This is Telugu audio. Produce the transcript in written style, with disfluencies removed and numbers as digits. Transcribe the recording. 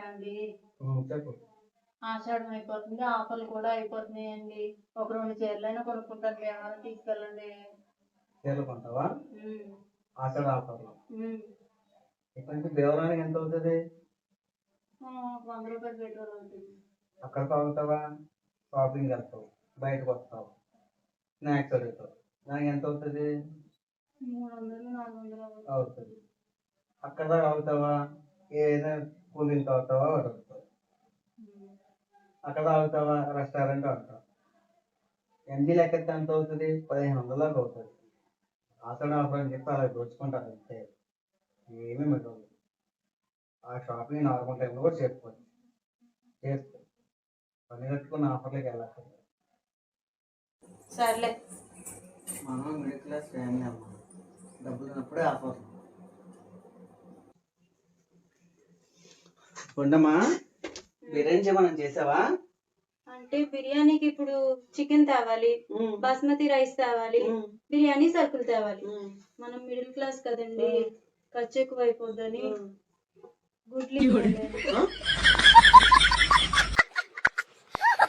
ఏమండి చెప్పు. ఆషాఢం అయిపోతుంది, ఆఫర్లు కూడా అయిపోతున్నాయండి. ఒక 2 చీరలైనా కొనుక్కుంటాను, ఏమైనా తీసుకెళ్ళండి. చీరలు కొంటావా? ఆషాఢ ఆఫర్లు. ఇక్కడ నుంచి దేవరానికి ఎంత అవుతుంది? 100 రూపాయలు పెట్రోల్ అవుతుంది. అక్కడ తాగుతావా? షాపింగ్ వెళ్తావు, బయటకు వస్తావు, స్నాక్స్ అడుగుతావు, దానికి ఎంత అవుతుంది? 300 400 అవుతుంది. అక్కడ దాకా అవుతావా? ఏదైనా కూల్ డ్రింక్ తాగుతావా? అడుగుతావు. అక్కడ తాగుతావా? రెస్టారెంట్ అంటావు. ఎంజీ లెక్క ఎంత అవుతుంది? 1500 దాకా అవుతుంది. ఆషాఢ ఆఫర్ అని చెప్పి అలా దోచుకుంటారు అంతే, ఏమీ మిగలదు. ఆ షాపింగ్ నార్మల్ టైంలో కూడా చేసుకోవచ్చు. చేసుకో, పని కట్టుకున్న ఆఫర్లకి వెళ్ళాలి. సర్లే. మనం మిడిల్ క్లాస్ ఫ్యామిలీ అమ్మ, డబ్బులు ఉన్నప్పుడే ఆఫర్. ఉండమ్మా, బిర్యానీ మనం చేసావా? అంటే బిర్యానీకి ఇప్పుడు చికెన్ తేవాలి, బాస్మతి రైస్ తేవాలి, బిర్యానీ సరుకులు తేవాలి. మనం మిడిల్ క్లాస్ కదండి, ఖర్చు ఎక్కువ అయిపోద్దని గుడ్లు